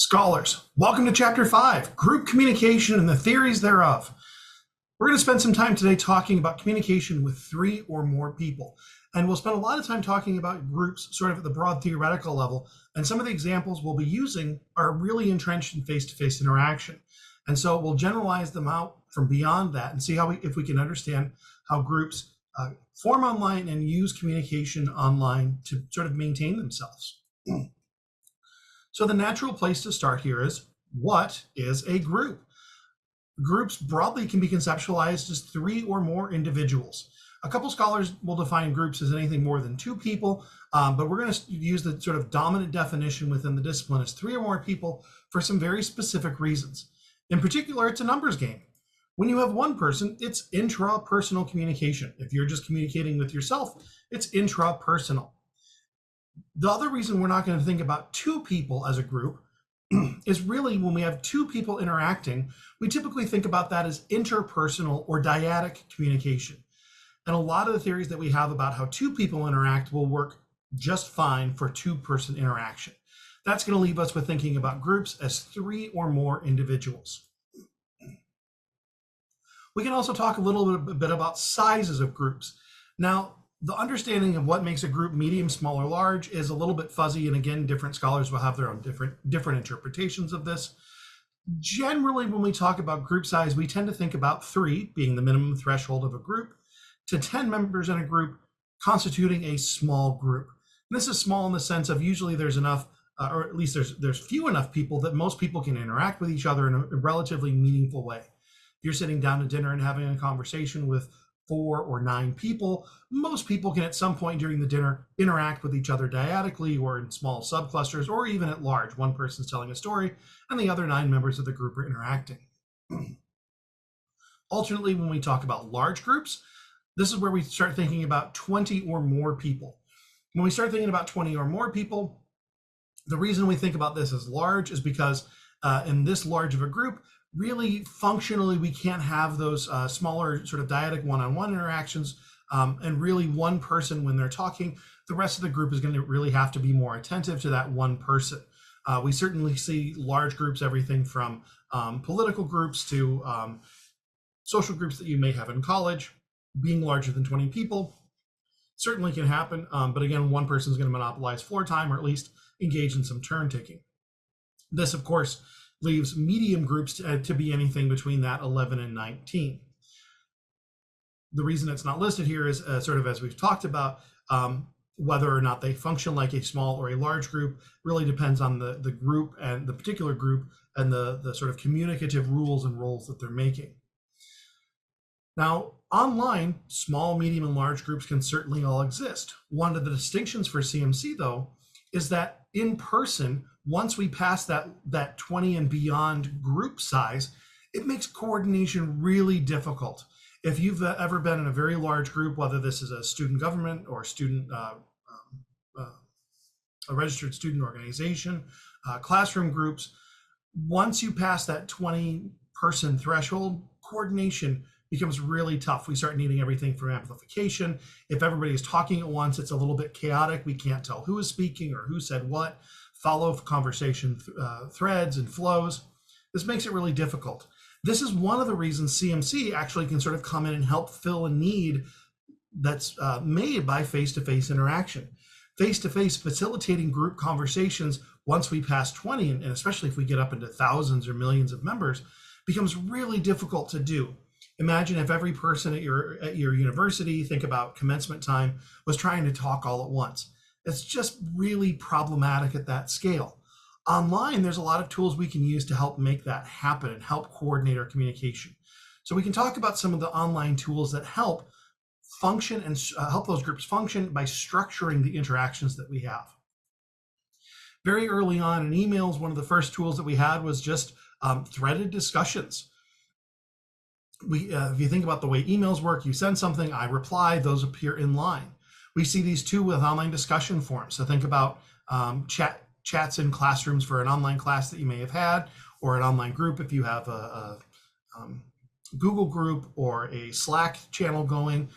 Scholars, welcome to Chapter 5, Group Communication and the Theories Thereof. We're going to spend some time today talking about communication with 3 or more people. And we'll spend a lot of time talking about groups sort of at the broad theoretical level. And some of the examples we'll be using are really entrenched in face-to-face interaction. And so we'll generalize them out from beyond that and see if we can understand how groups form online and use communication online to sort of maintain themselves. So the natural place to start here is, what is a group? Groups broadly can be conceptualized as 3 or more individuals. A couple scholars will define groups as anything more than 2 people, but we're going to use the sort of dominant definition within the discipline as 3 or more people for some very specific reasons. In particular, it's a numbers game. When you have one person, it's intrapersonal communication. If you're just communicating with yourself, it's intrapersonal. The other reason we're not going to think about 2 people as a group is really when we have 2 people interacting, we typically think about that as interpersonal or dyadic communication. And a lot of the theories that we have about how 2 people interact will work just fine for 2-person interaction. That's going to leave us with thinking about groups as 3 or more individuals. We can also talk a little bit about sizes of groups. Now, the understanding of what makes a group medium, small, or large is a little bit fuzzy, and again, different scholars will have their own different interpretations of this. Generally, when we talk about group size, we tend to think about 3 being the minimum threshold of a group, to 10 members in a group constituting a small group. And this is small in the sense of usually there's enough, or at least there's few enough people that most people can interact with each other in a relatively meaningful way. If you're sitting down to dinner and having a conversation with 4 or 9 people, most people can at some point during the dinner interact with each other dyadically or in small subclusters or even at large. One person's telling a story and the other 9 members of the group are interacting. Alternately, when we talk about large groups, this is where we start thinking about 20 or more people. When we start thinking about 20 or more people, the reason we think about this as large is because in this large of a group, really functionally we can't have those smaller sort of dyadic one-on-one interactions, and really one person when they're talking, the rest of the group is going to really have to be more attentive to that one person. We certainly see large groups, everything from political groups to social groups that you may have in college, being larger than 20 people certainly can happen, but again, one person is going to monopolize floor time or at least engage in some turn taking. This, of course, leaves medium groups to be anything between that 11 and 19. The reason it's not listed here is sort of as we've talked about, whether or not they function like a small or a large group really depends on the group and the particular group and the sort of communicative rules and roles that they're making. Now, online, small, medium, and large groups can certainly all exist. One of the distinctions for CMC, though, is that in person, once we pass that 20 and beyond group size, it makes coordination really difficult. If you've ever been in a very large group, whether this is a student government or student, a registered student organization, classroom groups, once you pass that 20-person threshold, coordination becomes really tough. We start needing everything from amplification. If everybody is talking at once, it's a little bit chaotic. We can't tell who is speaking or who said what. Follow conversation threads and flows. This makes it really difficult. This is one of the reasons CMC actually can sort of come in and help fill a need that's made by face-to-face interaction. Face-to-face facilitating group conversations once we pass 20, and especially if we get up into thousands or millions of members, becomes really difficult to do. Imagine if every person at your university, think about commencement time, was trying to talk all at once. It's just really problematic at that scale. Online, there's a lot of tools we can use to help make that happen and help coordinate our communication. So we can talk about some of the online tools that help function and help those groups function by structuring the interactions that we have. Very early on in emails, one of the first tools that we had was just threaded discussions. If you think about the way emails work, you send something, I reply, those appear in line. We see these too with online discussion forums. So think about chats in classrooms for an online class that you may have had, or an online group if you have a Google group or a Slack channel going.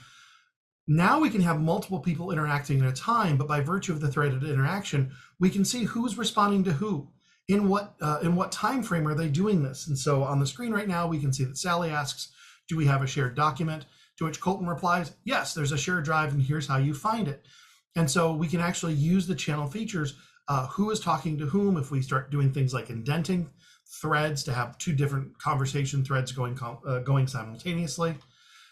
Now we can have multiple people interacting at a time, but by virtue of the threaded interaction, we can see who's responding to who. in what time frame are they doing this? And so on the screen right now, we can see that Sally asks, do we have a shared document? To which Colton replies, yes, there's a shared drive, and here's how you find it. And so we can actually use the channel features, who is talking to whom, if we start doing things like indenting threads to have two different conversation threads going simultaneously.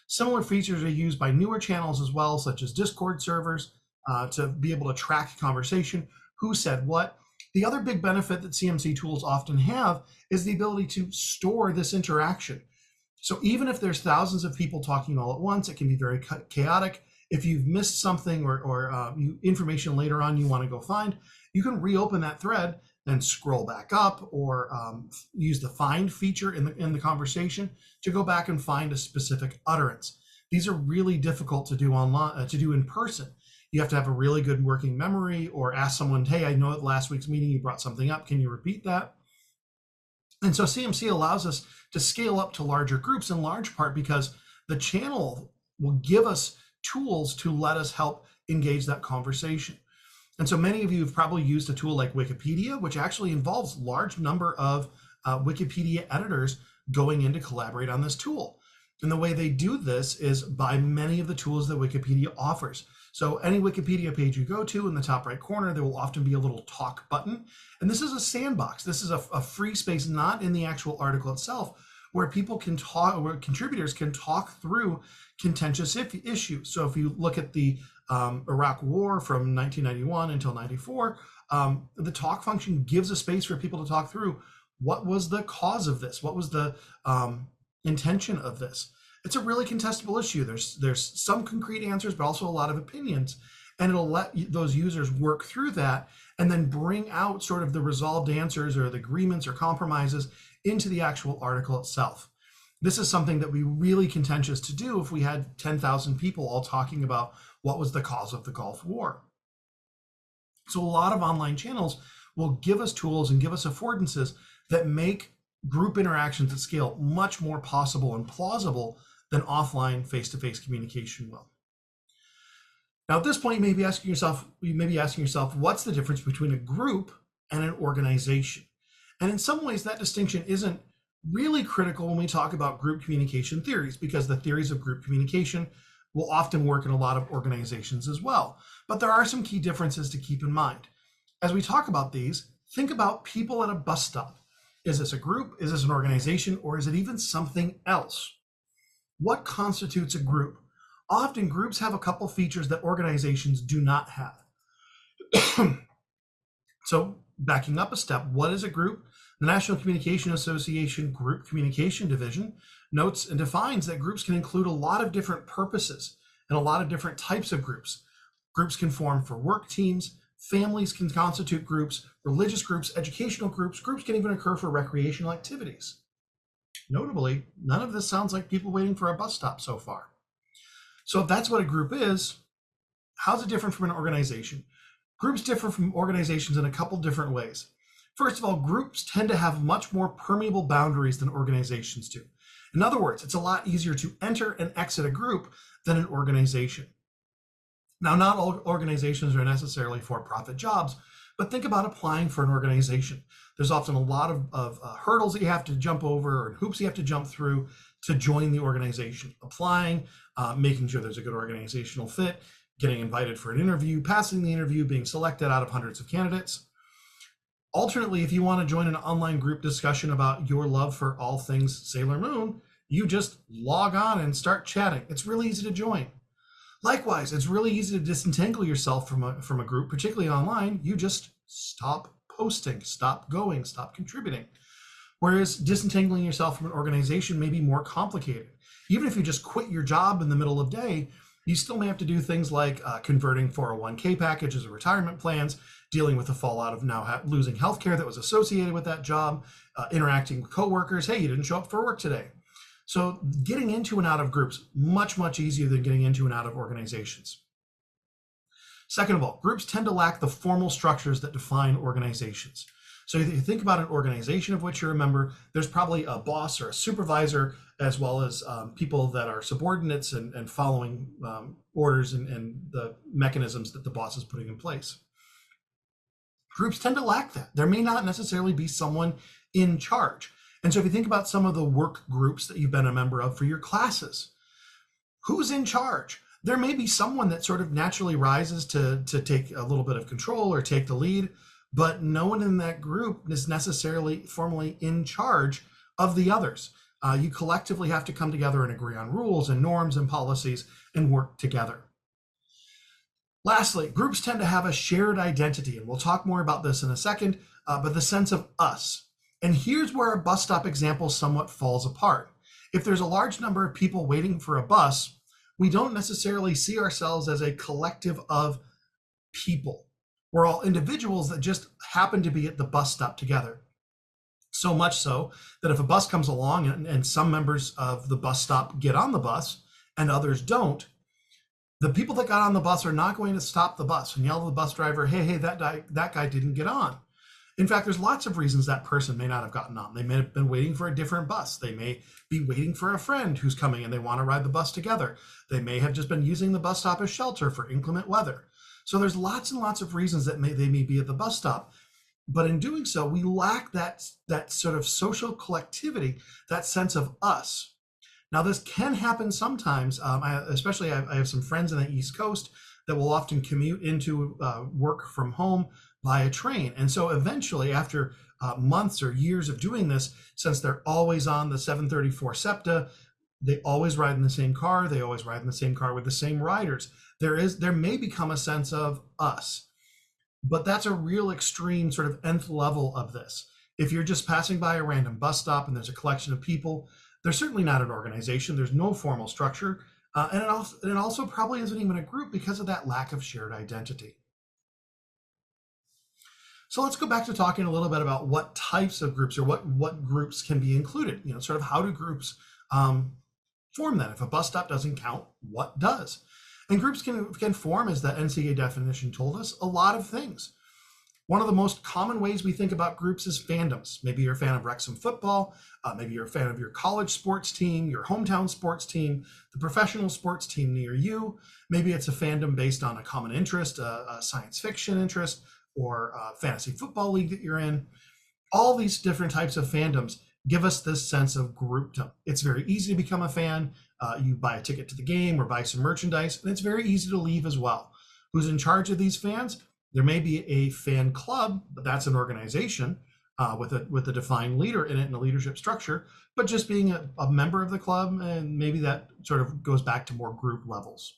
Similar features are used by newer channels as well, such as Discord servers, to be able to track conversation, who said what. The other big benefit that CMC tools often have is the ability to store this interaction. So even if there's thousands of people talking all at once, it can be very chaotic. If you've missed something or information later on you want to go find, you can reopen that thread and scroll back up, or use the find feature in the conversation to go back and find a specific utterance. These are really difficult to do online, to do in person. You have to have a really good working memory, or ask someone, hey, I know at last week's meeting you brought something up, can you repeat that? And so CMC allows us to scale up to larger groups, in large part because the channel will give us tools to let us help engage that conversation. And so many of you have probably used a tool like Wikipedia, which actually involves a large number of Wikipedia editors going in to collaborate on this tool. And the way they do this is by many of the tools that Wikipedia offers. So any Wikipedia page you go to, in the top right corner, there will often be a little talk button. And this is a sandbox. This is a free space, not in the actual article itself, where people can talk, where contributors can talk through contentious issues. So if you look at the Iraq War from 1991 until 94, the talk function gives a space for people to talk through what was the cause of this, what was the intention of this. It's a really contestable issue. There's some concrete answers, but also a lot of opinions, and it'll let those users work through that and then bring out sort of the resolved answers or the agreements or compromises into the actual article itself. This is something that we really contentious to do if we had 10,000 people all talking about what was the cause of the Gulf War. So a lot of online channels will give us tools and give us affordances that make group interactions at scale much more possible and plausible than offline face-to-face communication will. Now at this point, you may be asking yourself, what's the difference between a group and an organization? And in some ways that distinction isn't really critical when we talk about group communication theories, because the theories of group communication will often work in a lot of organizations as well. But there are some key differences to keep in mind. As we talk about these, think about people at a bus stop. Is this a group? Is this an organization? Or is it even something else? What constitutes a group? Often groups have a couple features that organizations do not have. So backing up a step, what is a group? The National Communication Association Group Communication Division notes and defines that groups can include a lot of different purposes and a lot of different types of groups. Groups can form for work teams, families can constitute groups, religious groups, educational groups. Groups can even occur for recreational activities. Notably, none of this sounds like people waiting for a bus stop so far. So if that's what a group is, how's it different from an organization? Groups differ from organizations in a couple different ways. First of all, groups tend to have much more permeable boundaries than organizations do. In other words, it's a lot easier to enter and exit a group than an organization. Now, not all organizations are necessarily for-profit jobs, but think about applying for an organization. There's often a lot of hurdles that you have to jump over, or hoops you have to jump through to join the organization. Applying, making sure there's a good organizational fit, getting invited for an interview, passing the interview, being selected out of hundreds of candidates. Alternately, if you want to join an online group discussion about your love for all things Sailor Moon, you just log on and start chatting. It's really easy to join. Likewise, it's really easy to disentangle yourself from a group, particularly online. You just stop posting, stop going, stop contributing. Whereas disentangling yourself from an organization may be more complicated. Even if you just quit your job in the middle of the day, you still may have to do things like converting 401k packages or retirement plans, dealing with the fallout of now losing healthcare that was associated with that job, interacting with coworkers. Hey, you didn't show up for work today. So getting into and out of groups, much, much easier than getting into and out of organizations. Second of all, groups tend to lack the formal structures that define organizations. So if you think about an organization of which you're a member, there's probably a boss or a supervisor, as well as people that are subordinates and following orders and the mechanisms that the boss is putting in place. Groups tend to lack that. There may not necessarily be someone in charge. And so if you think about some of the work groups that you've been a member of for your classes, who's in charge? There may be someone that sort of naturally rises to take a little bit of control or take the lead, but no one in that group is necessarily formally in charge of the others. You collectively have to come together and agree on rules and norms and policies and work together. Lastly, groups tend to have a shared identity, and we'll talk more about this in a second, but the sense of us. And here's where our bus stop example somewhat falls apart. If there's a large number of people waiting for a bus, we don't necessarily see ourselves as a collective of people. We're all individuals that just happen to be at the bus stop together. So much so that if a bus comes along and some members of the bus stop get on the bus and others don't, the people that got on the bus are not going to stop the bus and yell to the bus driver, hey, that guy didn't get on. In fact, there's lots of reasons that person may not have gotten on. They may have been waiting for a different bus. They may be waiting for a friend who's coming and they want to ride the bus together. They may have just been using the bus stop as shelter for inclement weather. So there's lots and lots of reasons that they may be at the bus stop. But in doing so, we lack that sort of social collectivity, that sense of us. Now, this can happen sometimes, especially I have some friends on the East Coast that will often commute into work from home by train. And so eventually, after months or years of doing this, since they're always on the 734 SEPTA, they always ride in the same car, they always ride in the same car with the same riders. There may become a sense of us. But that's a real extreme sort of nth level of this. If you're just passing by a random bus stop and there's a collection of people, they're certainly not an organization. There's no formal structure. And it also probably isn't even a group because of that lack of shared identity. So let's go back to talking a little bit about what types of groups or what groups can be included. Sort of how do groups form then? If a bus stop doesn't count, what does? And groups can form, as the NCAA definition told us, a lot of things. One of the most common ways we think about groups is fandoms. Maybe you're a fan of Wrexham football, maybe you're a fan of your college sports team, your hometown sports team, the professional sports team near you. Maybe it's a fandom based on a common interest, a science fiction interest, or a fantasy football league that you're in. All these different types of fandoms give us this sense of groupdom. It's very easy to become a fan. You buy a ticket to the game or buy some merchandise, and it's very easy to leave as well. Who's in charge of these fans? There may be a fan club, but that's an organization with a defined leader in it and a leadership structure. But just being a member of the club, and maybe that sort of goes back to more group levels.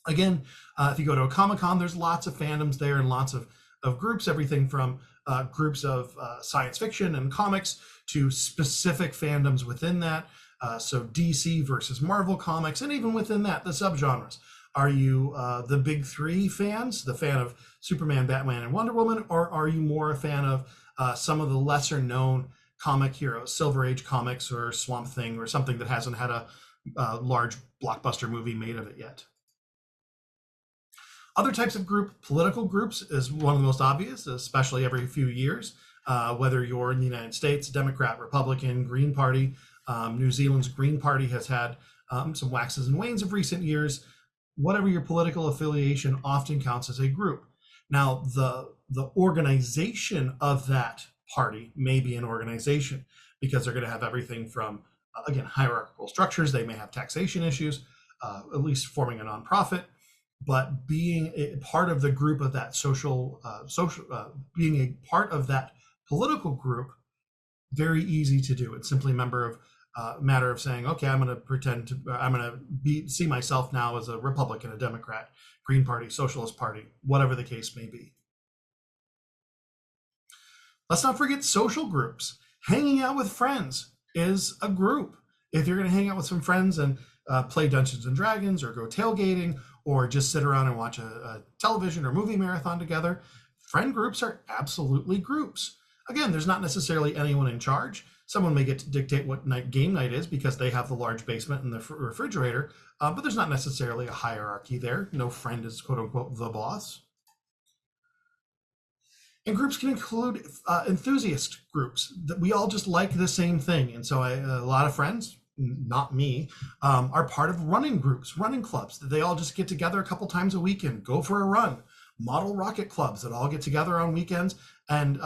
Again, if you go to a Comic-Con, there's lots of fandoms there and lots of groups, everything from groups of science fiction and comics to specific fandoms within that. So DC versus Marvel comics, and even within that, the subgenres. Are you the big three fans, the fan of Superman, Batman, and Wonder Woman, or are you more a fan of some of the lesser known comic heroes, Silver Age comics or Swamp Thing, or something that hasn't had a large blockbuster movie made of it yet? Other types of political groups is one of the most obvious, especially every few years, whether you're in the United States, Democrat, Republican, Green Party. New Zealand's Green Party has had some waxes and wanes of recent years. Whatever your political affiliation often counts as a group. Now, the organization of that party may be an organization because they're going to have everything from, again, hierarchical structures. They may have taxation issues, at least forming a nonprofit. But being a part of the group of that being a part of that political group, very easy to do. It's simply a matter of saying, okay, I'm going to see myself now as a Republican, a Democrat, Green Party, Socialist Party, whatever the case may be. Let's not forget social groups. Hanging out with friends is a group. If you're going to hang out with some friends and play Dungeons and Dragons or go tailgating or just sit around and watch a television or movie marathon together, friend groups are absolutely groups. Again, there's not necessarily anyone in charge. Someone may get to dictate what game night is because they have the large basement and the refrigerator, but there's not necessarily a hierarchy there. No friend is quote unquote the boss. And groups can include enthusiast groups that we all just like the same thing. And so a lot of friends, not me, are part of running groups, running clubs that they all just get together a couple times a week and go for a run. model rocket clubs that all get together on weekends and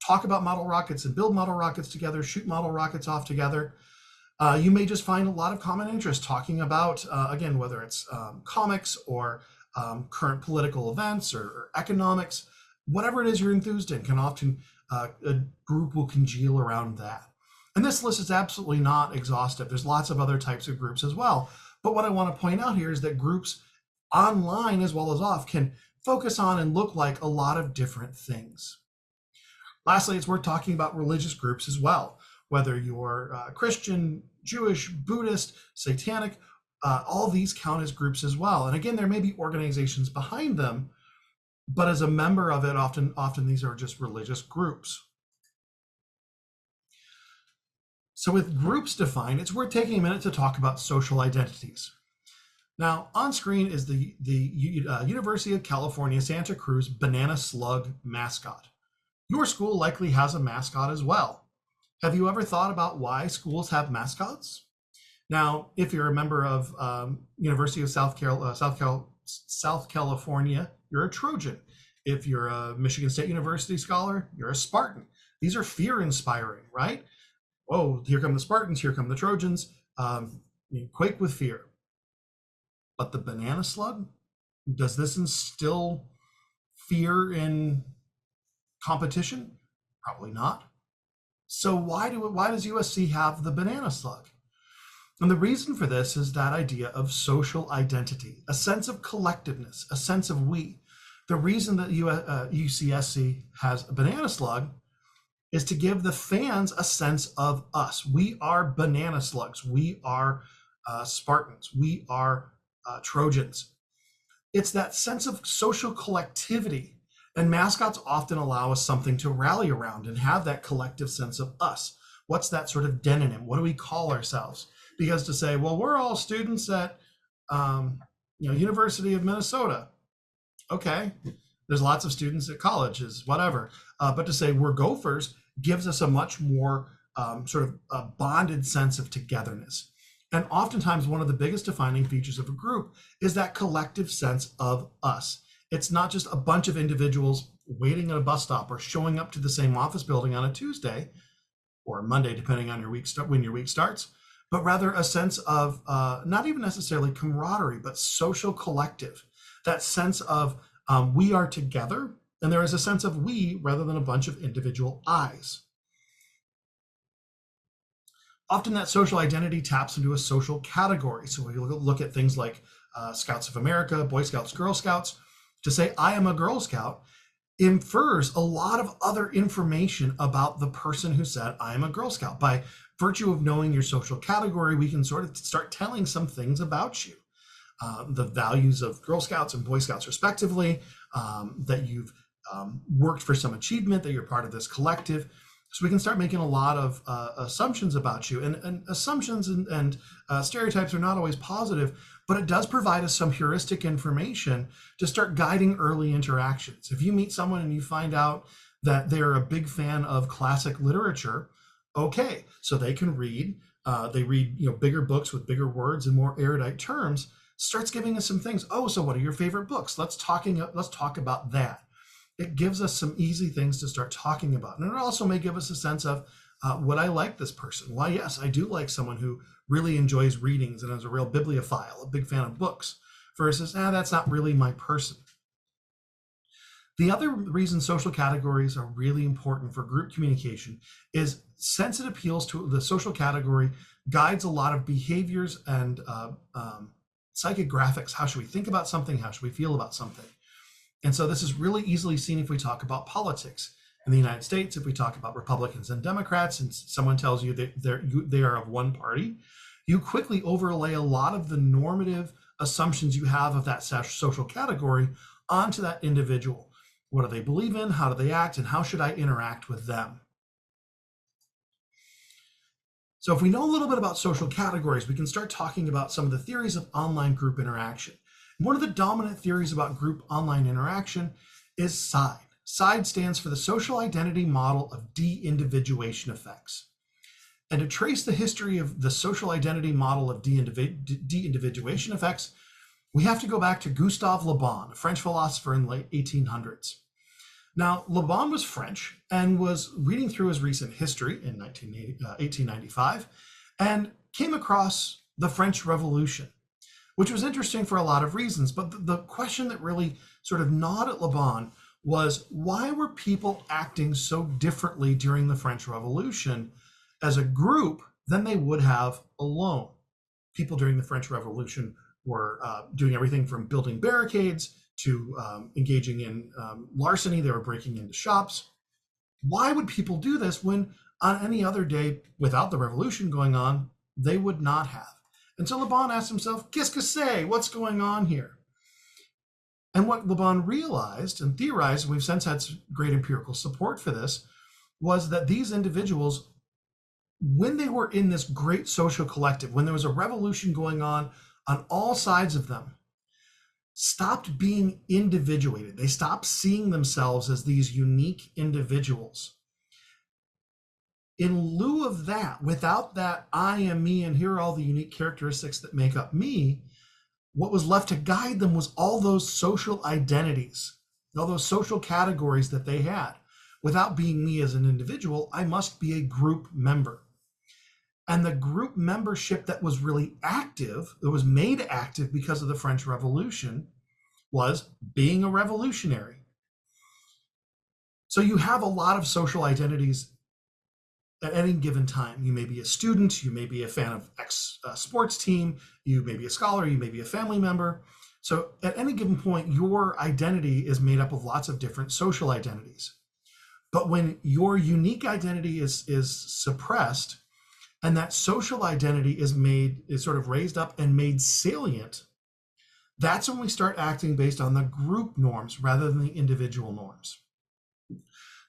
talk about model rockets and build model rockets together, shoot model rockets off together. You may just find a lot of common interest talking about, again, whether it's comics or current political events or economics, whatever it is you're enthused in, can often, a group will congeal around that. And this list is absolutely not exhaustive. There's lots of other types of groups as well. But what I want to point out here is that groups online as well as off can focus on and look like a lot of different things. Lastly, it's worth talking about religious groups as well, whether you're Christian, Jewish, Buddhist, Satanic, all these count as groups as well. And again, there may be organizations behind them, but as a member of it, often these are just religious groups. So with groups defined, it's worth taking a minute to talk about social identities. Now, on screen is the University of California, Santa Cruz banana slug mascot. Your school likely has a mascot as well. Have you ever thought about why schools have mascots? Now, if you're a member of University of South California, you're a Trojan. If you're a Michigan State University scholar, you're a Spartan. These are fear-inspiring, right? Oh, here come the Spartans, here come the Trojans. You quake with fear. But the banana slug, does this instill fear in competition? Probably not. So why does USC have the banana slug? And the reason for this is that idea of social identity, a sense of collectiveness, a sense of we. The reason that UCSC has a banana slug is to give the fans a sense of us. We are banana slugs. We are Spartans. We are Trojans. It's that sense of social collectivity. And mascots often allow us something to rally around and have that collective sense of us. What's that sort of demonym? What do we call ourselves? Because to say, well, we're all students at University of Minnesota. Okay, there's lots of students at colleges, whatever. But to say we're Gophers gives us a much more sort of a bonded sense of togetherness. And oftentimes one of the biggest defining features of a group is that collective sense of us. It's not just a bunch of individuals waiting at a bus stop or showing up to the same office building on a Tuesday or Monday, depending on when your week starts, but rather a sense of not even necessarily camaraderie, but social collective. That sense of we are together, and there is a sense of we rather than a bunch of individual I's. Often that social identity taps into a social category. So we look at things like Scouts of America, Boy Scouts, Girl Scouts. To say I am a Girl Scout infers a lot of other information about the person who said I am a Girl Scout. By virtue of knowing your social category, we can sort of start telling some things about you. The values of Girl Scouts and Boy Scouts respectively, that you've worked for some achievement, that you're part of this collective. So we can start making a lot of assumptions about you. And assumptions and stereotypes are not always positive, but it does provide us some heuristic information to start guiding early interactions. If you meet someone and you find out that they're a big fan of classic literature, okay, so they can read, they read bigger books with bigger words and more erudite terms, starts giving us some things. Oh, so what are your favorite books? Let's talk about that. It gives us some easy things to start talking about. And it also may give us a sense of, would I like this person? Why, yes, I do like someone who really enjoys readings and is a real bibliophile, a big fan of books, versus, that's not really my person. The other reason social categories are really important for group communication is since it appeals to the social category, guides a lot of behaviors and psychographics. How should we think about something? How should we feel about something? And so this is really easily seen if we talk about politics. In the United States, if we talk about Republicans and Democrats, and someone tells you that they are of one party, you quickly overlay a lot of the normative assumptions you have of that social category onto that individual. What do they believe in? How do they act? And how should I interact with them? So if we know a little bit about social categories, we can start talking about some of the theories of online group interaction. One of the dominant theories about group online interaction is SIDE. SIDE stands for the Social Identity Model of De-Individuation Effects. And to trace the history of the social identity model of de-individuation effects, We have to go back to Gustave Le Bon, a French philosopher in the late 1800s. Now, Le Bon was French and was reading through his recent history in 1895 and came across the French Revolution, which was interesting for a lot of reasons. But the question that really sort of gnawed at Le Bon was, why were people acting so differently during the French Revolution as a group than they would have alone? People during the French Revolution were doing everything from building barricades to engaging in larceny. They were breaking into shops. Why would people do this when on any other day without the revolution going on, they would not have? And so Le Bon asked himself, qu'est-ce que c'est? What's going on here? And what Le Bon realized and theorized, and we've since had great empirical support for this, was that these individuals, when they were in this great social collective, when there was a revolution going on all sides of them, stopped being individuated. They stopped seeing themselves as these unique individuals. In lieu of that, without that I am me and here are all the unique characteristics that make up me, what was left to guide them was all those social identities, all those social categories that they had. Without being me as an individual, I must be a group member. And the group membership that was really active, that was made active because of the French Revolution, was being a revolutionary. So you have a lot of social identities at any given time. You may be a student, you may be a fan of X sports team, you may be a scholar, you may be a family member. So at any given point, your identity is made up of lots of different social identities. But when your unique identity is suppressed, and that social identity is sort of raised up and made salient, that's when we start acting based on the group norms rather than the individual norms.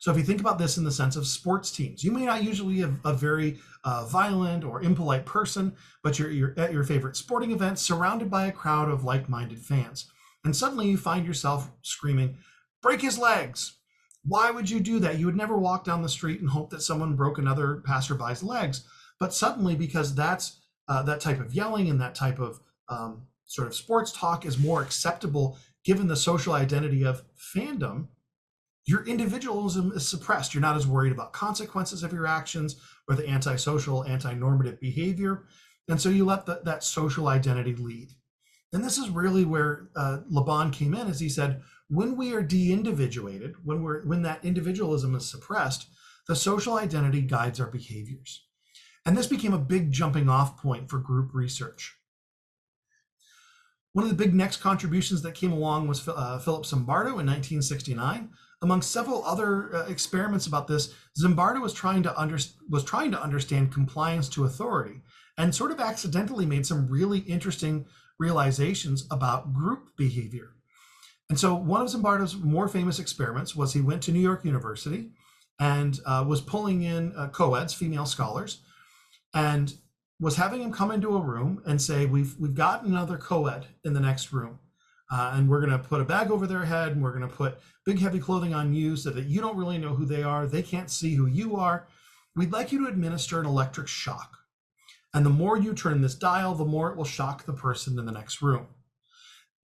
So if you think about this in the sense of sports teams, you may not usually be a very violent or impolite person, but you're at your favorite sporting event surrounded by a crowd of like-minded fans. And suddenly you find yourself screaming, break his legs. Why would you do that? You would never walk down the street and hope that someone broke another passerby's legs. But suddenly, because that's that type of yelling and that type of sort of sports talk is more acceptable given the social identity of fandom, your individualism is suppressed. You're not as worried about consequences of your actions or the antisocial, anti-normative behavior. And so you let that social identity lead. And this is really where Le Bon came in, as he said, when we are de-individuated, when that individualism is suppressed, the social identity guides our behaviors. And this became a big jumping off point for group research. One of the big next contributions that came along was Philip Zimbardo in 1969. Among several other experiments about this, Zimbardo was trying to understand compliance to authority and sort of accidentally made some really interesting realizations about group behavior. And so one of Zimbardo's more famous experiments was he went to New York University and was pulling in co-eds, female scholars, and was having them come into a room and say, we've got another co-ed in the next room. And we're going to put a bag over their head and we're going to put big heavy clothing on you so that you don't really know who they are. They can't see who you are. We'd like you to administer an electric shock. And the more you turn this dial, the more it will shock the person in the next room.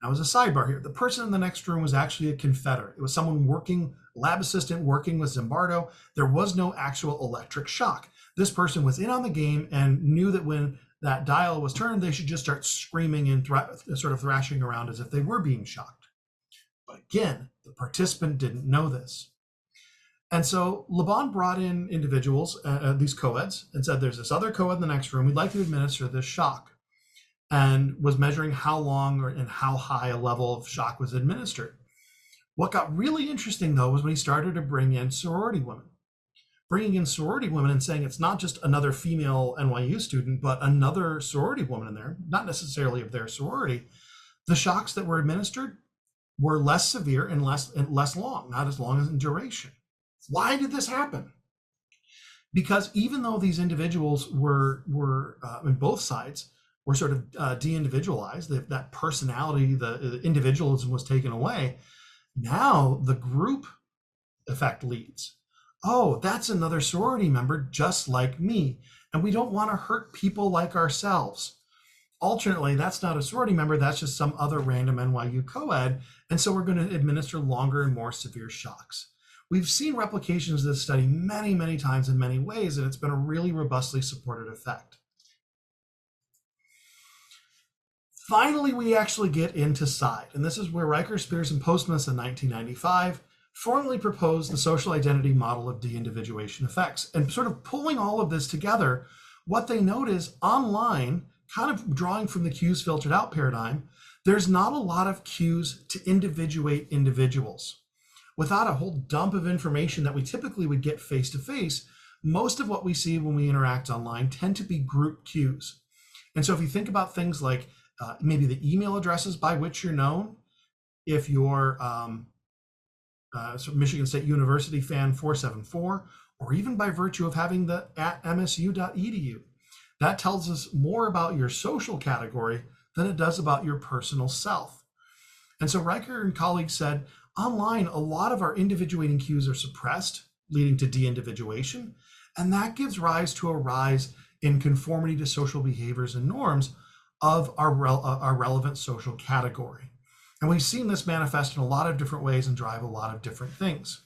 Now, as a sidebar here, the person in the next room was actually a Confederate. It was someone lab assistant working with Zimbardo. There was no actual electric shock. This person was in on the game and knew that when that dial was turned, they should just start screaming and sort of thrashing around as if they were being shocked. But again, the participant didn't know this. And so Le Bon brought in individuals, these co-eds, and said, there's this other co-ed in the next room. We'd like to administer this shock. And was measuring how long and how high a level of shock was administered. What got really interesting, though, was when he started to bring in sorority women. Bringing in sorority women and saying it's not just another female NYU student, but another sorority woman in there, not necessarily of their sorority. The shocks that were administered were less severe and less long, not as long as in duration. Why did this happen? Because even though these individuals were in both sides, were sort of de-individualized, that personality, the individualism was taken away, now the group effect leads. Oh, that's another sorority member just like me. And we don't want to hurt people like ourselves. Alternately, that's not a sorority member, that's just some other random NYU co-ed, and so we're going to administer longer and more severe shocks. We've seen replications of this study many, many times in many ways, and it's been a really robustly supported effect. Finally, we actually get into SIDE, and this is where Riker, Spears, and Postmus in 1995 formally proposed the social identity model of de-individuation effects. And sort of pulling all of this together, what they note is online, kind of drawing from the cues filtered out paradigm, there's not a lot of cues to individuate individuals. Without a whole dump of information that we typically would get face-to-face, most of what we see when we interact online tend to be group cues. And so if you think about things like maybe the email addresses by which you're known, if you're Michigan State University fan 474, or even by virtue of having the @msu.edu, that tells us more about your social category than it does about your personal self. And so Riker and colleagues said, online, a lot of our individuating cues are suppressed, leading to de-individuation, and that gives rise to a rise in conformity to social behaviors and norms of our relevant social category. And we've seen this manifest in a lot of different ways and drive a lot of different things.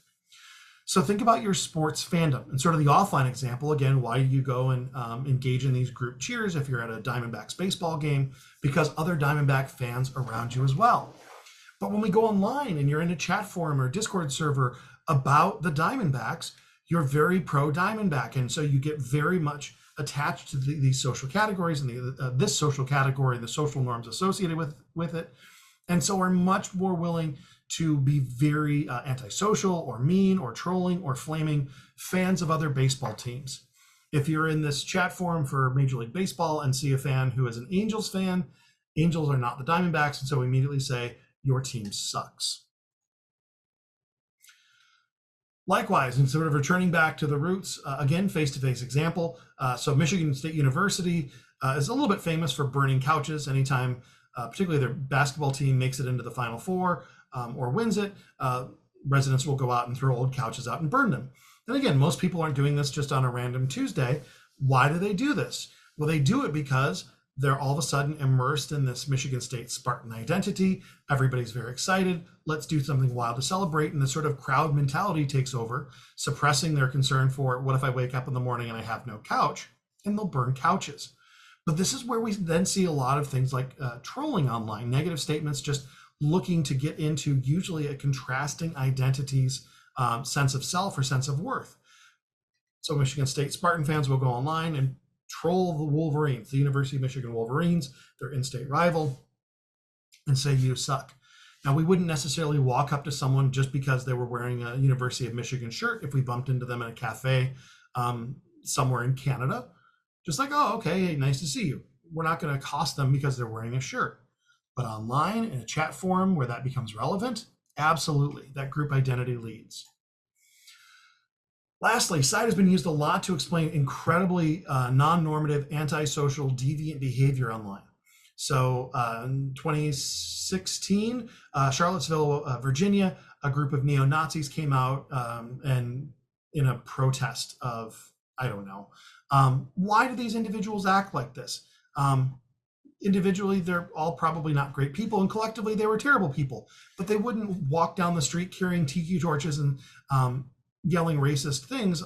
So think about your sports fandom and sort of the offline example. Again, why do you go and engage in these group cheers if you're at a Diamondbacks baseball game? Because other Diamondback fans around you as well. But when we go online and you're in a chat forum or Discord server about the Diamondbacks, you're very pro Diamondback. And so you get very much attached to these social categories and this social category, the social norms associated with it. And so are much more willing to be very antisocial or mean or trolling or flaming fans of other baseball teams. If you're in this chat forum for Major League Baseball and see a fan who is an Angels fan, Angels are not the Diamondbacks, and so we immediately say, your team sucks. Likewise, and sort of returning back to the roots, again, face-to-face example. So Michigan State University is a little bit famous for burning couches anytime, particularly their basketball team makes it into the Final Four or wins it. Residents will go out and throw old couches out and burn them. And again, most people aren't doing this just on a random Tuesday. Why do they do this? Well, they do it because they're all of a sudden immersed in this Michigan State Spartan identity. Everybody's very excited. Let's do something wild to celebrate. And the sort of crowd mentality takes over, suppressing their concern for what if I wake up in the morning and I have no couch, and they'll burn couches. But this is where we then see a lot of things like trolling online, negative statements, just looking to get into usually a contrasting identity's sense of self or sense of worth. So Michigan State Spartan fans will go online and troll the Wolverines, the University of Michigan Wolverines, their in-state rival, and say you suck. Now, we wouldn't necessarily walk up to someone just because they were wearing a University of Michigan shirt if we bumped into them in a cafe somewhere in Canada. Just like, oh, okay, hey, nice to see you. We're not going to accost them because they're wearing a shirt. But online, in a chat forum where that becomes relevant, absolutely, that group identity leads. Lastly, SIDE has been used a lot to explain incredibly non-normative, antisocial, deviant behavior online. So in 2016, Charlottesville, Virginia, a group of neo-Nazis came out and in a protest of, I don't know, why do these individuals act like this? Individually, they're all probably not great people, and collectively, they were terrible people. But they wouldn't walk down the street carrying tiki torches and yelling racist things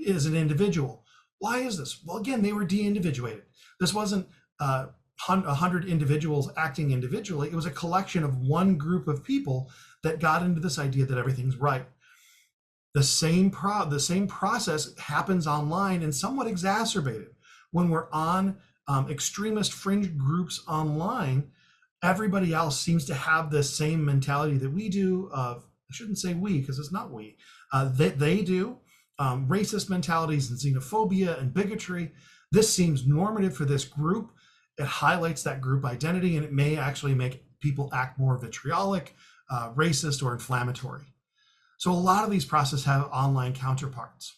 as an individual. Why is this? Well, again, they were de-individuated. This wasn't 100 individuals acting individually. It was a collection of one group of people that got into this idea that everything's right. The same process happens online and somewhat exacerbated when we're on extremist fringe groups online. Everybody else seems to have this same mentality that we do of, I shouldn't say we because it's not we, they do, racist mentalities and xenophobia and bigotry. This seems normative for this group. It highlights that group identity, and it may actually make people act more vitriolic, racist, or inflammatory. So a lot of these processes have online counterparts.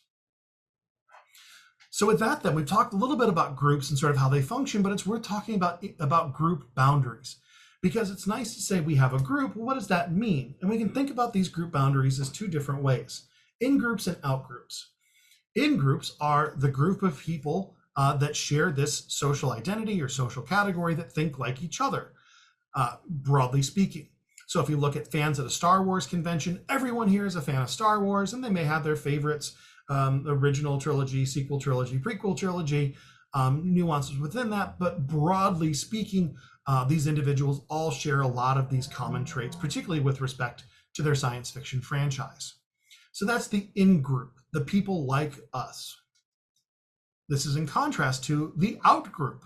So with that, then, we've talked a little bit about groups and sort of how they function, but it's worth talking about group boundaries, because it's nice to say we have a group. Well, what does that mean? And we can think about these group boundaries as two different ways: in groups and out groups. In groups are the group of people that share this social identity or social category that think like each other, broadly speaking. So if you look at fans at a Star Wars convention, everyone here is a fan of Star Wars, and they may have their favorites, original trilogy, sequel trilogy, prequel trilogy, nuances within that. But broadly speaking, these individuals all share a lot of these common traits, particularly with respect to their science fiction franchise. So that's the in-group, the people like us. This is in contrast to the out-group.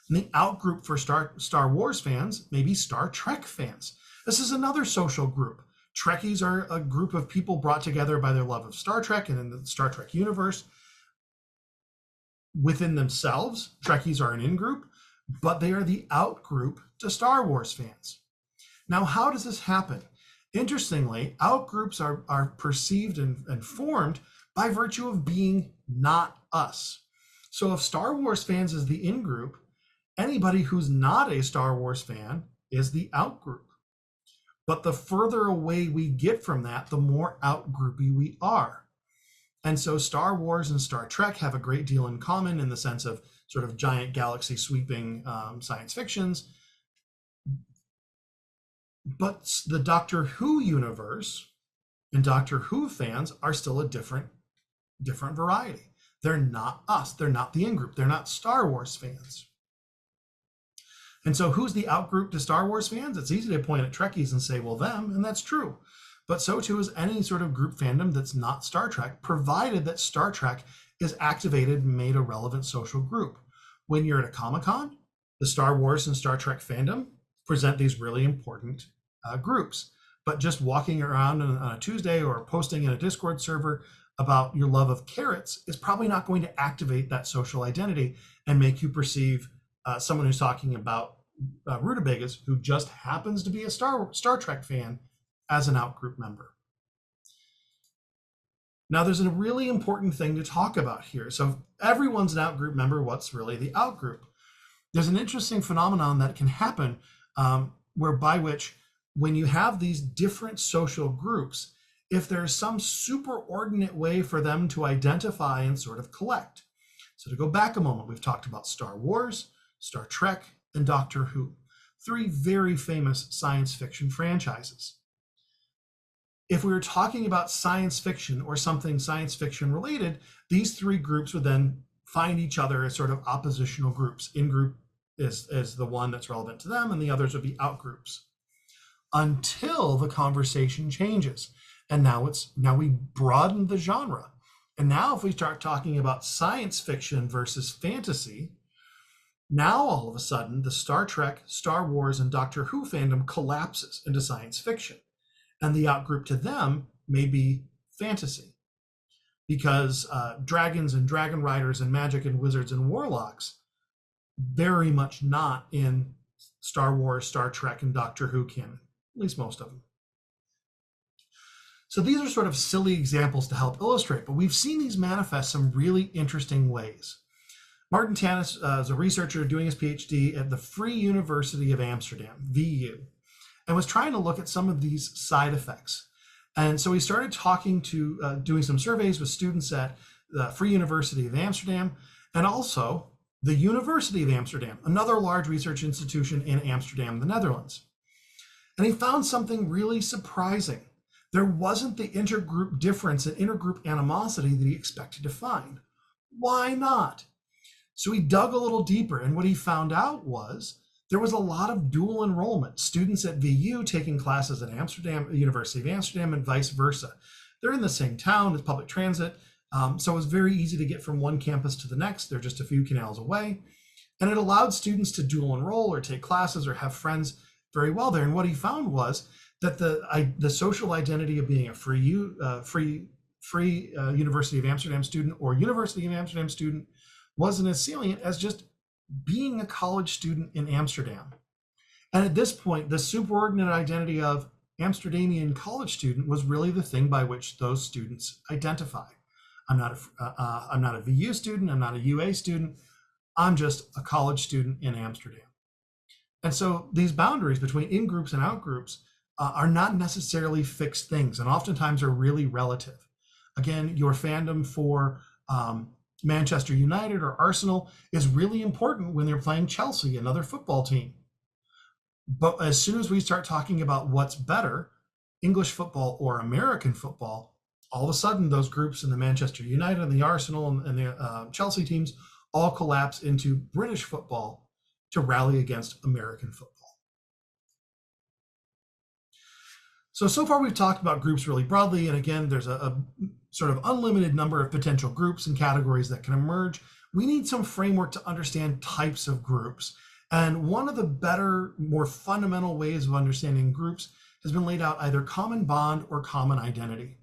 And the out-group for Star Wars fans may be Star Trek fans. This is another social group. Trekkies are a group of people brought together by their love of Star Trek and in the Star Trek universe. Within themselves, Trekkies are an in-group, but they are the out-group to Star Wars fans. Now, how does this happen? Interestingly, out-groups are perceived and formed by virtue of being not us. So if Star Wars fans is the in-group, anybody who's not a Star Wars fan is the out-group. But the further away we get from that, the more out-groupy we are. And so Star Wars and Star Trek have a great deal in common in the sense of sort of giant galaxy sweeping science fictions. But the Doctor Who universe and Doctor Who fans are still a different variety. They're not us. They're not the in-group. They're not Star Wars fans. And so who's the out-group to Star Wars fans? It's easy to point at Trekkies and say, well, them, and that's true. But so too is any sort of group fandom that's not Star Trek, provided that Star Trek is activated and made a relevant social group. When you're at a Comic-Con, the Star Wars and Star Trek fandom present these really important groups. But just walking around on a Tuesday or posting in a Discord server about your love of carrots is probably not going to activate that social identity and make you perceive someone who's talking about rutabagas, who just happens to be a Star Trek fan, as an out-group member. Now, there's a really important thing to talk about here. So if everyone's an out-group member, what's really the out-group? There's an interesting phenomenon that can happen whereby which when you have these different social groups, if there's some superordinate way for them to identify and sort of collect. So to go back a moment, we've talked about Star Wars, Star Trek, and Doctor Who, three very famous science fiction franchises. If we were talking about science fiction or something science fiction related, these three groups would then find each other as sort of oppositional groups. In-group is the one that's relevant to them, and the others would be out-groups. Until the conversation changes. And now we broaden the genre. And now if we start talking about science fiction versus fantasy, now all of a sudden the Star Trek, Star Wars, and Doctor Who fandom collapses into science fiction. And the outgroup to them may be fantasy. Because dragons and dragon riders and magic and wizards and warlocks, very much not in Star Wars, Star Trek, and Doctor Who canon, at least most of them. So these are sort of silly examples to help illustrate, but we've seen these manifest some really interesting ways. Martin Tannis is a researcher doing his PhD at the Free University of Amsterdam, VU, and was trying to look at some of these side effects. And so he started talking to, doing some surveys with students at the Free University of Amsterdam, and also the University of Amsterdam, another large research institution in Amsterdam, the Netherlands. And he found something really surprising. There wasn't the intergroup difference and intergroup animosity that he expected to find. Why not? So he dug a little deeper, and what he found out was there was a lot of dual enrollment, students at VU taking classes at Amsterdam, University of Amsterdam, and vice versa. They're in the same town, it's public transit, so it was very easy to get from one campus to the next. They're just a few canals away. And it allowed students to dual enroll or take classes or have friends very well there. And what he found was that the social identity of being a free University of Amsterdam student or University of Amsterdam student wasn't as salient as just being a college student in Amsterdam. And at this point, the superordinate identity of Amsterdamian college student was really the thing by which those students identify. I'm not a VU student, I'm not a UA student, I'm just a college student in Amsterdam. And so these boundaries between in-groups and out-groups are not necessarily fixed things, and oftentimes are really relative. Again, your fandom for Manchester United or Arsenal is really important when they're playing Chelsea, another football team. But as soon as we start talking about what's better, English football or American football, all of a sudden those groups in the Manchester United and the Arsenal and the Chelsea teams all collapse into British football to rally against American football. So far we've talked about groups really broadly, and again, there's a sort of unlimited number of potential groups and categories that can emerge. We need some framework to understand types of groups. And one of the better, more fundamental ways of understanding groups has been laid out either common bond or common identity.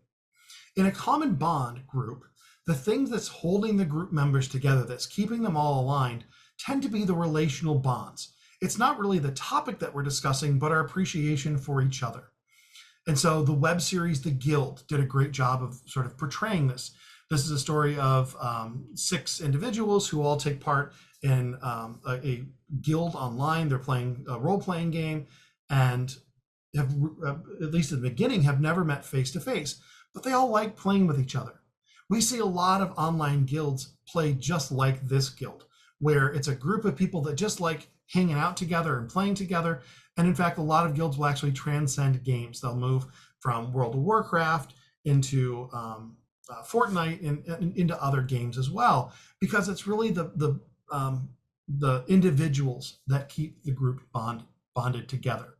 In a common bond group, the thing that's holding the group members together, that's keeping them all aligned, tend to be the relational bonds. It's not really the topic that we're discussing, but our appreciation for each other. And so the web series The Guild did a great job of sort of portraying this. This is a story of 6 individuals who all take part in a guild online. They're playing a role-playing game and have, at least at the beginning, have never met face-to-face, but they all like playing with each other. We see a lot of online guilds play just like this guild, where it's a group of people that just like hanging out together and playing together. And in fact, a lot of guilds will actually transcend games. They'll move from World of Warcraft into Fortnite and into other games as well, because it's really the individuals that keep the group bonded together.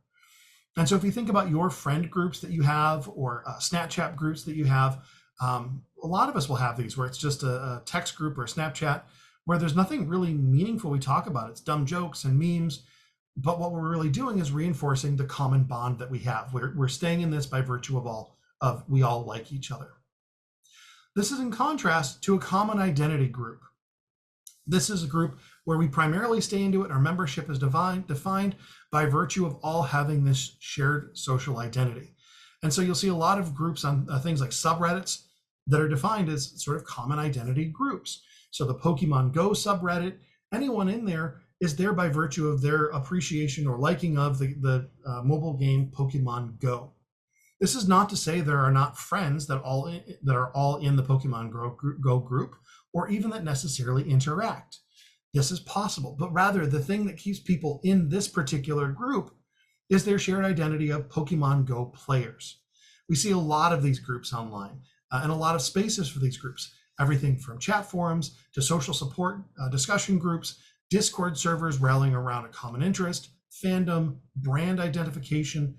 And so if you think about your friend groups that you have, or Snapchat groups that you have, a lot of us will have these where it's just a text group or a Snapchat where there's nothing really meaningful we talk about. It's dumb jokes and memes. But what we're really doing is reinforcing the common bond that we have. We're staying in this by virtue of we all like each other. This is in contrast to a common identity group. This is a group where we primarily stay into it. Our membership is defined by virtue of all having this shared social identity. And so you'll see a lot of groups on things like subreddits that are defined as sort of common identity groups. So the Pokemon Go subreddit, anyone in there is there by virtue of their appreciation or liking of the mobile game Pokemon Go. This is not to say there are not friends that are all in the Pokemon Go group, or even that necessarily interact. This is possible, but rather the thing that keeps people in this particular group is their shared identity of Pokemon Go players. We see a lot of these groups online and a lot of spaces for these groups, everything from chat forums to social support discussion groups, Discord servers rallying around a common interest, fandom, brand identification,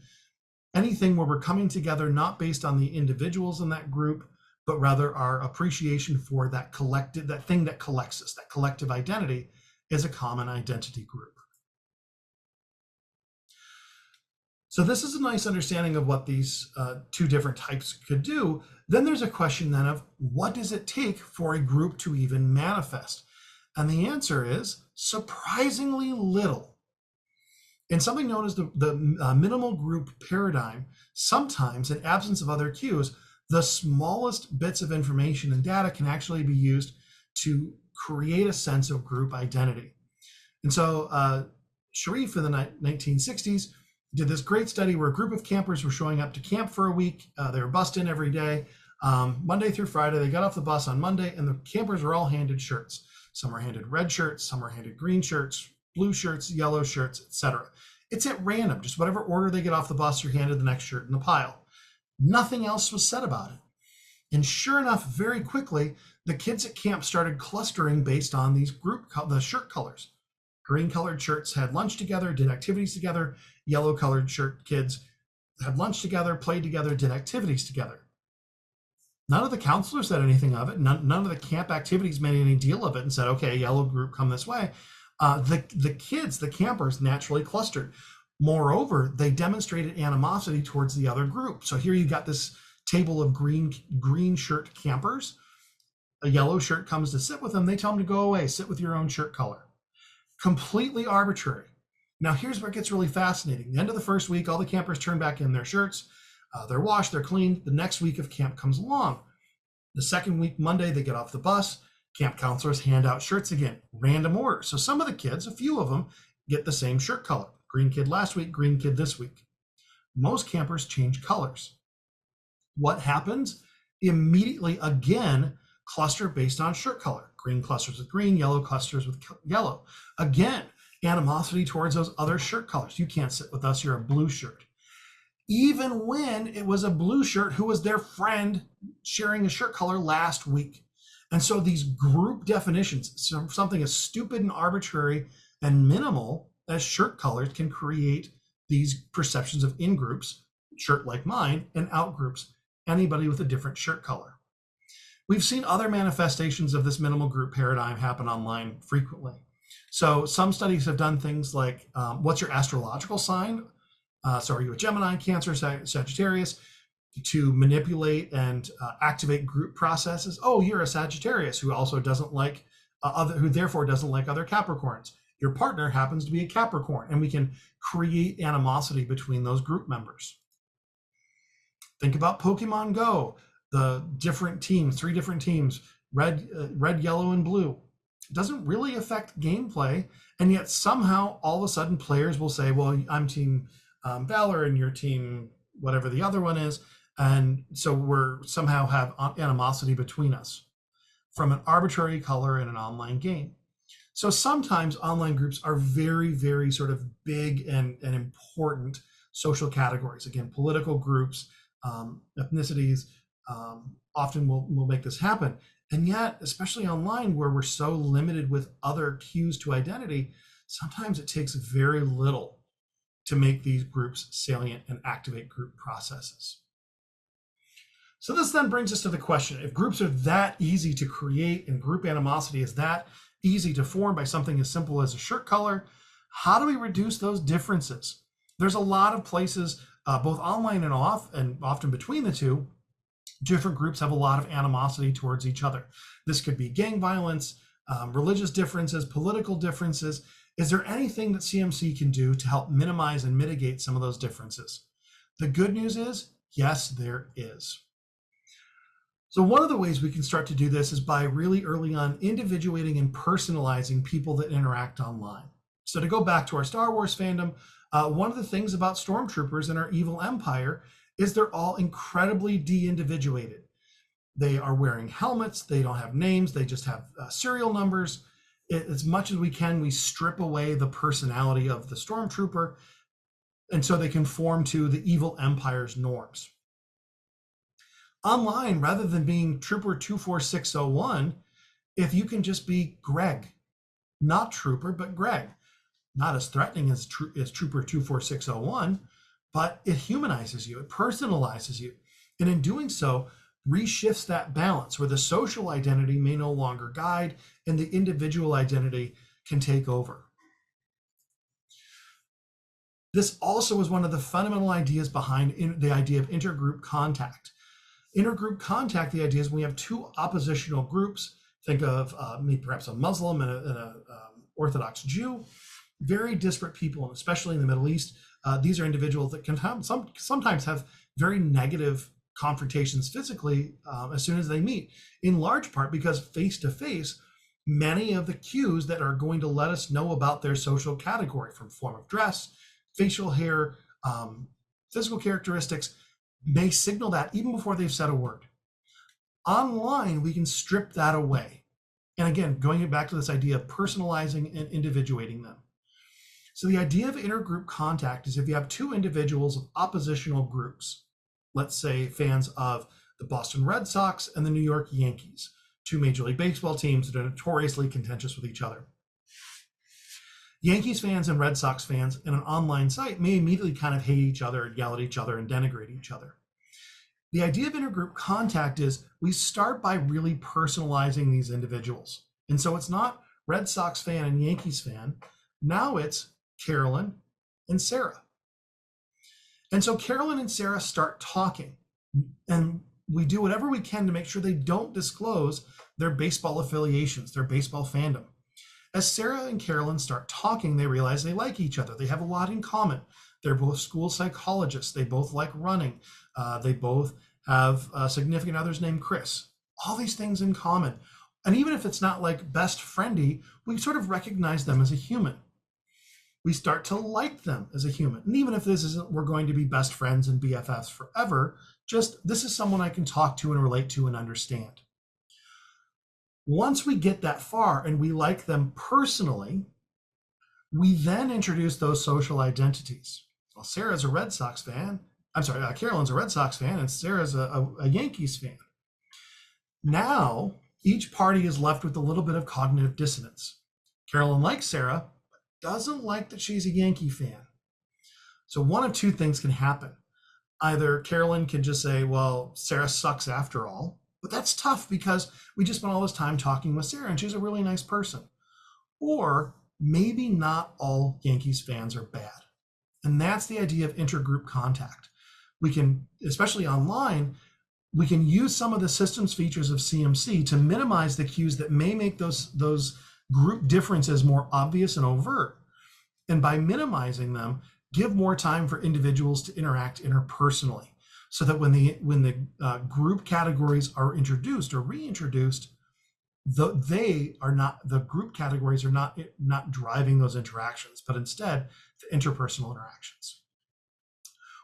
anything where we're coming together not based on the individuals in that group, but rather our appreciation for that collective, that thing that collects us, that collective identity is a common identity group. So this is a nice understanding of what these 2 different types could do. Then there's a question then of what does it take for a group to even manifest? And the answer is surprisingly little. In something known as the minimal group paradigm, sometimes in absence of other cues, the smallest bits of information and data can actually be used to create a sense of group identity. And so Sharif in the 1960s did this great study where a group of campers were showing up to camp for a week. They were bussed in every day, Monday through Friday. They got off the bus on Monday, and the campers were all handed shirts. Some were handed red shirts, some were handed green shirts, blue shirts, yellow shirts, etc. It's at random, just whatever order they get off the bus, you're handed the next shirt in the pile. Nothing else was said about it. And sure enough, very quickly, the kids at camp started clustering based on these the shirt colors. Green colored shirts had lunch together, did activities together. Yellow colored shirt kids had lunch together, played together, did activities together. None of the counselors said anything of it. None of the camp activities made any deal of it and said, okay, yellow group, come this way. The kids, the campers, naturally clustered. Moreover, they demonstrated animosity towards the other group. So here you got this table of green shirt campers. A yellow shirt comes to sit with them. They tell them to go away, sit with your own shirt color. Completely arbitrary. Now here's where it gets really fascinating. The end of the first week, all the campers turn back in their shirts. They're washed, they're cleaned. The next week of camp comes along. The second week, Monday, they get off the bus. Camp counselors hand out shirts again, random order. So some of the kids, a few of them, get the same shirt color. Green kid last week, green kid this week. Most campers change colors. What happens? Immediately, again, cluster based on shirt color. green clusters with green, yellow clusters with yellow. Again, animosity towards those other shirt colors. You can't sit with us, you're a blue shirt. Even when it was a blue shirt who was their friend sharing a shirt color last week. And so these group definitions, something as stupid and arbitrary and minimal as shirt colors, can create these perceptions of in-groups, shirt like mine, and out-groups, anybody with a different shirt color. We've seen other manifestations of this minimal group paradigm happen online frequently. So some studies have done things like, what's your astrological sign? So are you a Gemini, Cancer, Sagittarius? To manipulate and activate group processes. Oh, you're a Sagittarius who also doesn't like who therefore doesn't like other Capricorns. Your partner happens to be a Capricorn, and we can create animosity between those group members. Think about Pokemon Go, the different teams, 3 different teams, red, yellow, and blue. It doesn't really affect gameplay, and yet somehow all of a sudden players will say, well, I'm team Valor and your team whatever the other one is. And so we're somehow have animosity between us from an arbitrary color in an online game. So sometimes online groups are very, very sort of big and important social categories. Again, political groups, ethnicities, often will make this happen. And yet, especially online where we're so limited with other cues to identity, sometimes it takes very little to make these groups salient and activate group processes. So this then brings us to the question, if groups are that easy to create and group animosity is that easy to form by something as simple as a shirt color, how do we reduce those differences? There's a lot of places, both online and off, and often between the two, different groups have a lot of animosity towards each other. This could be gang violence, religious differences, political differences. Is there anything that CMC can do to help minimize and mitigate some of those differences? The good news is, yes, there is. So one of the ways we can start to do this is by really early on individuating and personalizing people that interact online. So to go back to our Star Wars fandom, one of the things about stormtroopers in our evil empire is they're all incredibly de-individuated. They are wearing helmets, they don't have names, they just have serial numbers. As much as we can, we strip away the personality of the stormtrooper, and so they conform to the evil empire's norms. Online, rather than being Trooper 24601, if you can just be Greg, not Trooper, but Greg, not as threatening as Trooper 24601, but it humanizes you, it personalizes you. And in doing so, reshifts that balance where the social identity may no longer guide and the individual identity can take over. This also is one of the fundamental ideas behind the idea of intergroup contact. Intergroup contact, the idea is when we have 2 oppositional groups, think of perhaps a Muslim and an Orthodox Jew, very disparate people, and especially in the Middle East, these are individuals that can sometimes have very negative confrontations physically as soon as they meet, in large part because face-to-face, many of the cues that are going to let us know about their social category, from form of dress, facial hair, physical characteristics, may signal that even before they've said a word. Online, we can strip that away. And again, going back to this idea of personalizing and individuating them. So the idea of intergroup contact is if you have 2 individuals of oppositional groups, let's say fans of the Boston Red Sox and the New York Yankees, 2 Major League Baseball teams that are notoriously contentious with each other. Yankees fans and Red Sox fans in an online site may immediately kind of hate each other, yell at each other, and denigrate each other. The idea of intergroup contact is we start by really personalizing these individuals. And so it's not Red Sox fan and Yankees fan. Now it's Carolyn and Sarah. And so Carolyn and Sarah start talking, and we do whatever we can to make sure they don't disclose their baseball affiliations, their baseball fandom. As Sarah and Carolyn start talking, they realize they like each other. They have a lot in common. They're both school psychologists. They both like running. They both have significant others named Chris. All these things in common. And even if it's not like best friendy, we sort of recognize them as a human. We start to like them as a human. And even if this isn't, we're going to be best friends and BFFs forever, just this is someone I can talk to and relate to and understand. Once we get that far and we like them personally, we then introduce those social identities. Well, Sarah's a Red Sox fan. I'm sorry, Carolyn's a Red Sox fan and Sarah's a Yankees fan. Now, each party is left with a little bit of cognitive dissonance. Carolyn likes Sarah, but doesn't like that she's a Yankee fan. So one of two things can happen. Either Carolyn can just say, well, Sarah sucks after all, but that's tough because we just spent all this time talking with Sarah and she's a really nice person. Or maybe not all Yankees fans are bad. And that's the idea of intergroup contact. We can, especially online, we can use some of the systems features of CMC to minimize the cues that may make those group differences more obvious and overt. And by minimizing them, give more time for individuals to interact interpersonally, so that when the group categories are introduced or reintroduced, the group categories are not driving those interactions, but instead the interpersonal interactions.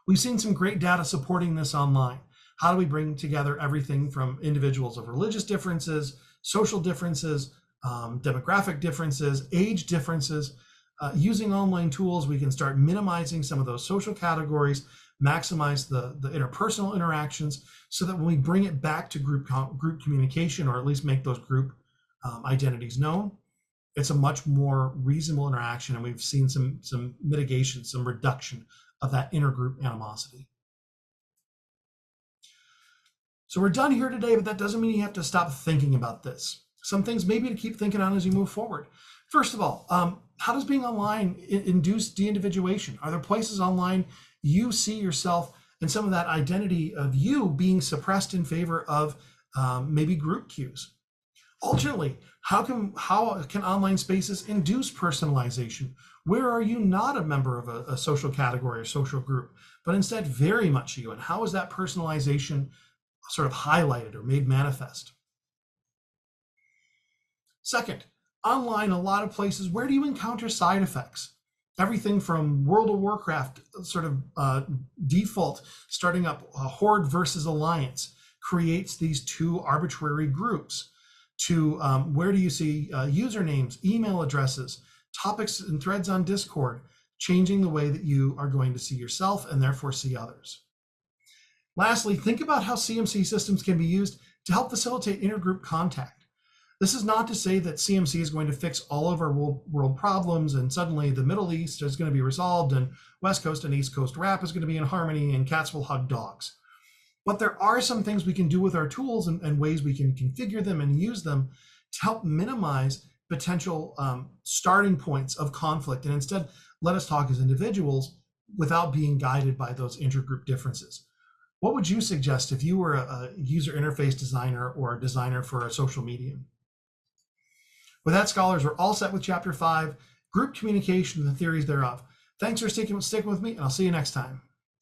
We've seen some great data supporting this online. How do we bring together everything from individuals of religious differences, social differences, demographic differences, age differences? Using online tools, we can start minimizing some of those social categories, maximize the interpersonal interactions, so that when we bring it back to group communication, or at least make those group identities known, it's a much more reasonable interaction, and we've seen some mitigation, some reduction of that intergroup animosity. So we're done here today, but that doesn't mean you have to stop thinking about this. Some things maybe to keep thinking on as you move forward. First of all, how does being online induce de-individuation? Are there places online you see yourself and some of that identity of you being suppressed in favor of maybe group cues? Alternately, how can online spaces induce personalization? Where are you not a member of a social category or social group, but instead very much you? And how is that personalization sort of highlighted or made manifest? Second, online, a lot of places, where do you encounter side effects? Everything from World of Warcraft sort of default, starting up a Horde versus Alliance, creates these two arbitrary groups, to where do you see usernames, email addresses, topics and threads on Discord, changing the way that you are going to see yourself and therefore see others. Lastly, think about how CMC systems can be used to help facilitate intergroup contact. This is not to say that CMC is going to fix all of our world problems and suddenly the Middle East is going to be resolved and West Coast and East Coast rap is going to be in harmony and cats will hug dogs. But there are some things we can do with our tools and ways we can configure them and use them to help minimize potential starting points of conflict, and instead let us talk as individuals without being guided by those intergroup differences. What would you suggest if you were a user interface designer or a designer for a social medium? With that, scholars, we're all set with Chapter 5, Group Communication and the Theories thereof. Thanks for sticking with me, and I'll see you next time.